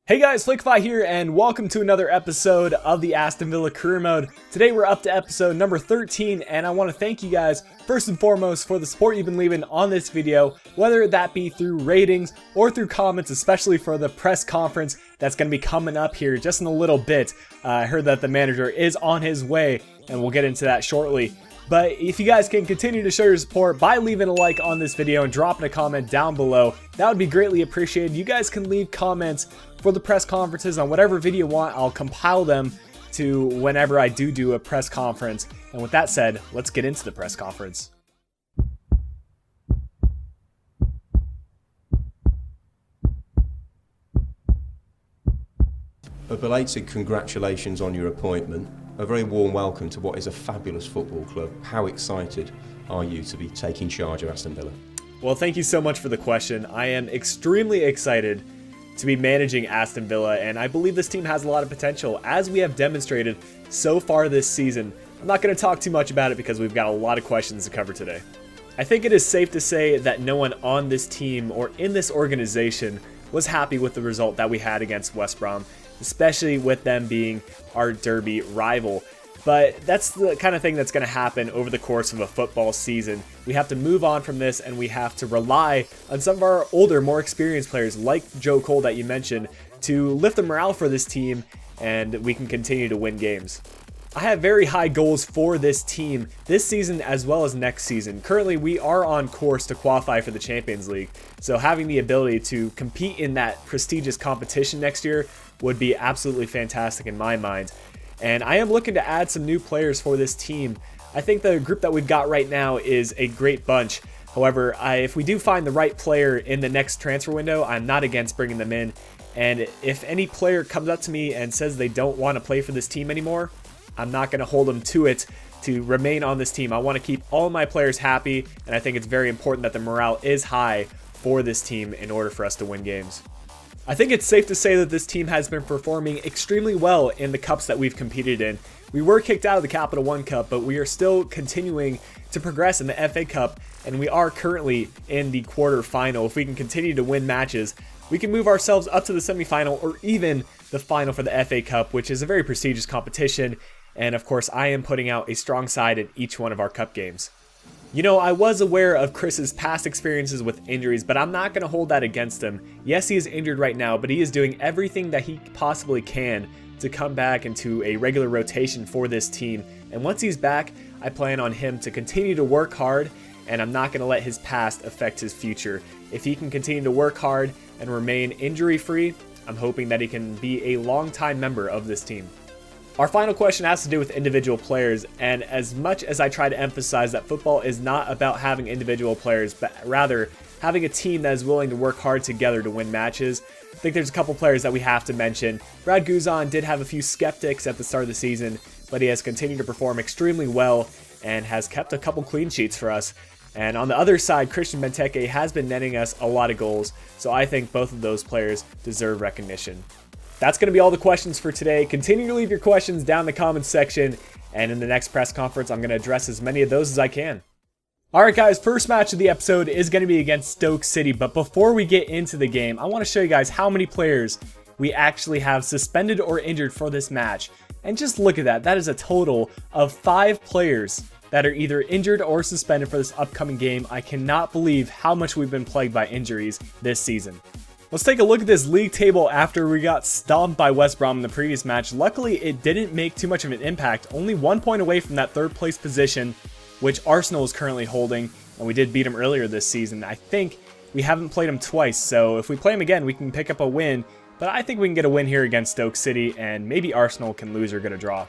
Hey guys, Flickify here, and welcome to another episode of the Aston Villa Career Mode. Today we're up to episode number 13, and I want to thank you guys, first and foremost, for the support you've been leaving on this video, whether that be through ratings or through comments, especially for the press conference that's going to be coming up here just in a little bit. I heard that the manager is on his way, and we'll get into that shortly. But if you guys can continue to show your support by leaving a like on this video and dropping a comment down below, that would be greatly appreciated. You guys can leave comments for the press conferences on whatever video you want. I'll compile them to whenever I do a press conference. And with that said, let's get into the press conference. A belated congratulations on your appointment. A very warm welcome to what is a fabulous football club. How excited are you to be taking charge of Aston Villa? Well, thank you so much for the question. I am extremely excited to be managing Aston Villa, and I believe this team has a lot of potential, as we have demonstrated so far this season. I'm not going to talk too much about it because we've got a lot of questions to cover today. I think it is safe to say that no one on this team or in this organization was happy with the result that we had against West Brom, especially with them being our derby rival. But that's the kind of thing that's going to happen over the course of a football season. We have to move on from this, and we have to rely on some of our older, more experienced players like Joe Cole that you mentioned to lift the morale for this team, and we can continue to win games. I have very high goals for this team this season as well as next season. Currently, we are on course to qualify for the Champions League, so having the ability to compete in that prestigious competition next year would be absolutely fantastic in my mind. And I am looking to add some new players for this team. I think the group that we've got right now is a great bunch. However, if we do find the right player in the next transfer window, I'm not against bringing them in. And if any player comes up to me and says they don't want to play for this team anymore, I'm not going to hold them to it to remain on this team. I want to keep all of my players happy, and I think it's very important that the morale is high for this team in order for us to win games. I think it's safe to say that this team has been performing extremely well in the cups that we've competed in. We were kicked out of the Capital One Cup, but we are still continuing to progress in the FA Cup, and we are currently in the quarterfinal. If we can continue to win matches, we can move ourselves up to the semifinal or even the final for the FA Cup, which is a very prestigious competition. And of course, I am putting out a strong side in each one of our cup games. You know, I was aware of Chris's past experiences with injuries, but I'm not going to hold that against him. Yes, he is injured right now, but he is doing everything that he possibly can to come back into a regular rotation for this team. And once he's back, I plan on him to continue to work hard, and I'm not going to let his past affect his future. If he can continue to work hard and remain injury-free, I'm hoping that he can be a long-time member of this team. Our final question has to do with individual players, and as much as I try to emphasize that football is not about having individual players, but rather having a team that is willing to work hard together to win matches, I think there's a couple players that we have to mention. Brad Guzan did have a few skeptics at the start of the season, but he has continued to perform extremely well and has kept a couple clean sheets for us. And on the other side, Christian Benteke has been netting us a lot of goals, so I think both of those players deserve recognition. That's going to be all the questions for today. Continue to leave your questions down in the comments section, and in the next press conference, I'm going to address as many of those as I can. Alright guys, first match of the episode is going to be against Stoke City, but before we get into the game, I want to show you guys how many players we actually have suspended or injured for this match. And just look at that, that is a total of 5 players that are either injured or suspended for this upcoming game. I cannot believe how much we've been plagued by injuries this season. Let's take a look at this league table after we got stomped by West Brom in the previous match. Luckily, it didn't make too much of an impact, only 1 point away from that third place position, which Arsenal is currently holding, and we did beat them earlier this season. I think we haven't played them twice, so if we play them again, we can pick up a win, but I think we can get a win here against Stoke City, and maybe Arsenal can lose or get a draw.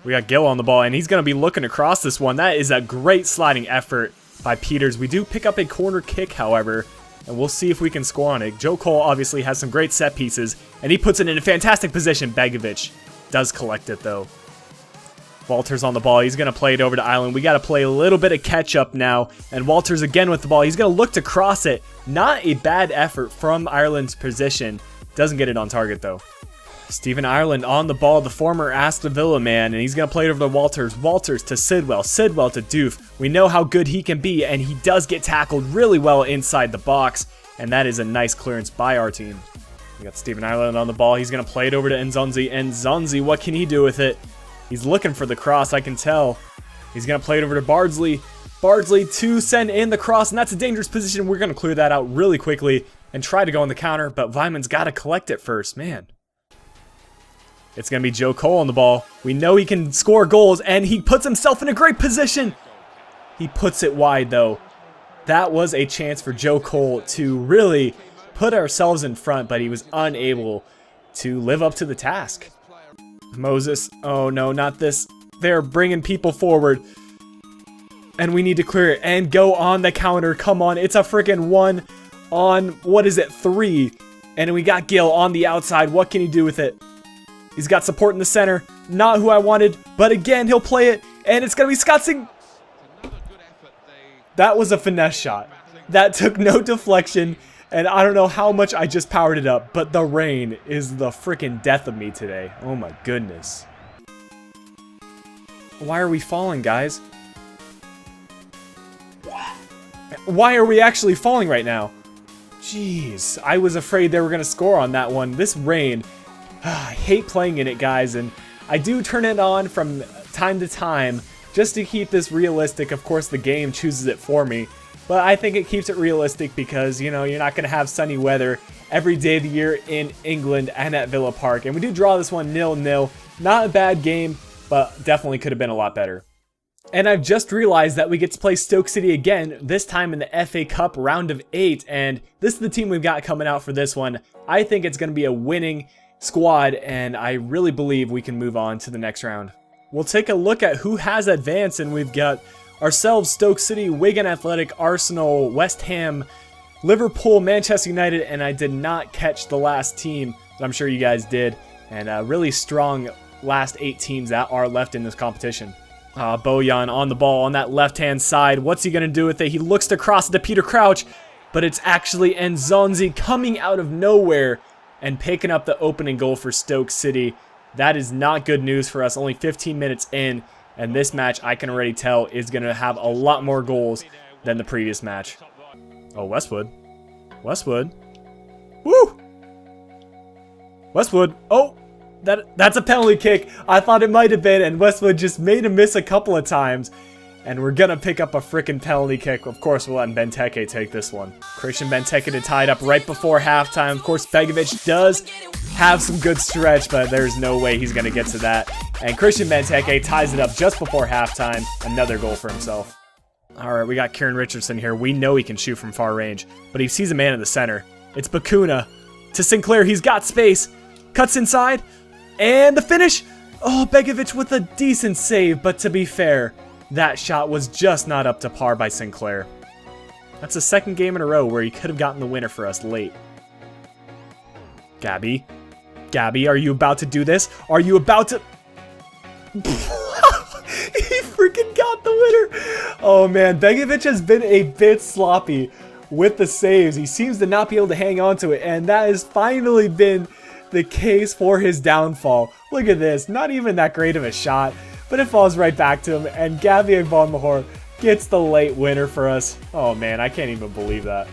We got Gill on the ball, and he's going to be looking across this one. That is a great sliding effort by Peters. We do pick up a corner kick, however, and we'll see if we can score on it. Joe Cole obviously has some great set pieces, and he puts it in a fantastic position. Begovic does collect it, though. Walters on the ball. He's going to play it over to Island. We got to play a little bit of catch-up now, and Walters again with the ball. He's going to look to cross it. Not a bad effort from Ireland's position. Doesn't get it on target, though. Stephen Ireland on the ball, the former Aston Villa man, and he's going to play it over to Walters. Walters to Sidwell. Sidwell to Doof. We know how good he can be, and he does get tackled really well inside the box, and that is a nice clearance by our team. We got Stephen Ireland on the ball. He's going to play it over to Nzonzi. Nzonzi, what can he do with it? He's looking for the cross, I can tell. He's going to play it over to Bardsley. Bardsley to send in the cross, and that's a dangerous position. We're going to clear that out really quickly and try to go on the counter, but Vyman's got to collect it first, man. It's going to be Joe Cole on the ball. We know he can score goals, and he puts himself in a great position. He puts it wide, though. That was a chance for Joe Cole to really put ourselves in front, but he was unable to live up to the task. Moses, oh no, not this. They're bringing people forward. And we need to clear it and go on the counter. Come on, it's a freaking 1 on, what is it, 3. And we got Gill on the outside. What can he do with it? He's got support in the center. Not who I wanted, but again, he'll play it. And it's going to be Scott Sing. That was a finesse shot. That took no deflection. And I don't know how much I just powered it up, but the rain is the freaking death of me today. Oh my goodness. Why are we falling, guys? Why are we actually falling right now? Jeez, I was afraid they were going to score on that one. This rain, I hate playing in it, guys, and I do turn it on from time to time just to keep this realistic. Of course, the game chooses it for me, but I think it keeps it realistic because, you know, you're not going to have sunny weather every day of the year in England and at Villa Park, and we do draw this one 0-0. Not a bad game, but definitely could have been a lot better. And I've just realized that we get to play Stoke City again, this time in the FA Cup round of 8, and this is the team we've got coming out for this one. I think it's going to be a winning squad, and I really believe we can move on to the next round. We'll take a look at who has advanced, and we've got ourselves, Stoke City, Wigan Athletic, Arsenal, West Ham, Liverpool, Manchester United, and I did not catch the last team, but I'm sure you guys did, and a really strong last 8 teams that are left in this competition. Bojan on the ball on that left-hand side. What's he going to do with it? He looks to cross it to Peter Crouch, but it's actually Nzonzi coming out of nowhere and picking up the opening goal for Stoke City. That is not good news for us. Only 15 minutes in, and this match, I can already tell, is going to have a lot more goals than the previous match. Oh, Westwood. Westwood. Woo! Westwood. Oh! That's a penalty kick. I thought it might have been, and Westwood just made him miss a couple of times. And we're gonna pick up a freaking penalty kick. Of course, we'll let Benteke take this one. Christian Benteke to tie it up right before halftime. Of course, Begovic does have some good stretch, but there's no way he's gonna get to that. And Christian Benteke ties it up just before halftime. Another goal for himself. All right, we got Kieran Richardson here. We know he can shoot from far range, but he sees a man in the center. It's Bakuna to Sinclair. He's got space. Cuts inside. And the finish! Oh, Begovic with a decent save, but to be fair, that shot was just not up to par by Sinclair. That's the second game in a row where he could have gotten the winner for us late. Gabby? Gabby, are you about to do this? Are you about to... He freaking got the winner! Oh man, Begovic has been a bit sloppy with the saves. He seems to not be able to hang on to it, and that has finally been the case for his downfall. Look at this, not even that great of a shot, but it falls right back to him, and Gabby Agbonlahor gets the late winner for us. Oh man, I can't even believe that.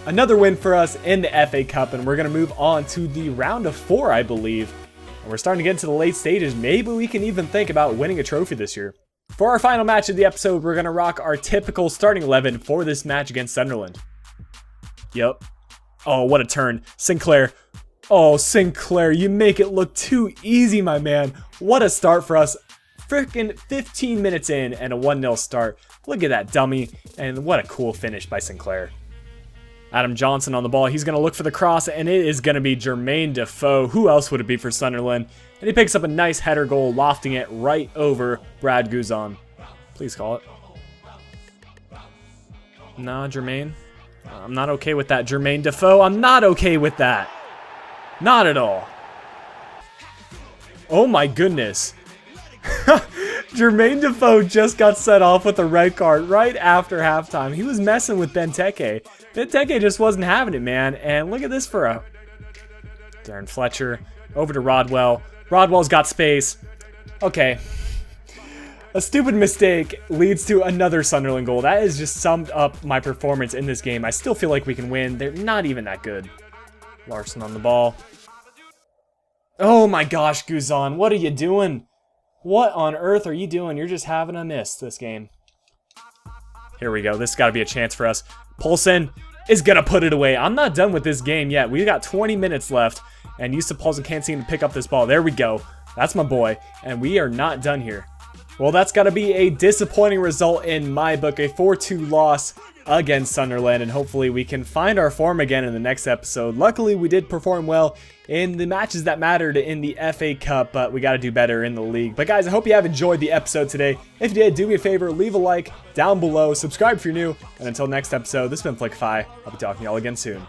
Another win for us in the FA Cup, and we're going to move on to the round of 4, I believe. And we're starting to get into the late stages. Maybe we can even think about winning a trophy this year. For our final match of the episode, we're going to rock our typical starting 11 for this match against Sunderland. Yep. Oh, what a turn. Sinclair. Oh, Sinclair, you make it look too easy, my man. What a start for us. Freaking 15 minutes in and a 1-0 start. Look at that dummy, and what a cool finish by Sinclair. Adam Johnson on the ball. He's going to look for the cross, and it is going to be Jermaine Defoe. Who else would it be for Sunderland? And he picks up a nice header goal, lofting it right over Brad Guzan. Please call it. Nah, Jermaine. I'm not okay with that, Jermaine Defoe. I'm not okay with that. Not at all. Oh my goodness. Jermaine Defoe just got set off with a red card right after halftime. He was messing with Benteke. Benteke just wasn't having it, man. And look at this for a... Darren Fletcher. Over to Rodwell. Rodwell's got space. Okay. A stupid mistake leads to another Sunderland goal. That has just summed up my performance in this game. I still feel like we can win. They're not even that good. Larson on the ball. Oh my gosh, Guzan, what are you doing? What on earth are you doing? You're just having a miss this game. Here we go. This has got to be a chance for us. Poulsen is going to put it away. I'm not done with this game yet. We've got 20 minutes left, and Yusuf Poulsen can't seem to pick up this ball. There we go. That's my boy, and we are not done here. Well, that's got to be a disappointing result in my book, a 4-2 loss against Sunderland, and hopefully we can find our form again in the next episode. Luckily, we did perform well in the matches that mattered in the FA Cup, but we got to do better in the league. But guys, I hope you have enjoyed the episode today. If you did, do me a favor, leave a like down below, subscribe if you're new, and until next episode, this has been Flickify. I'll be talking to y'all again soon.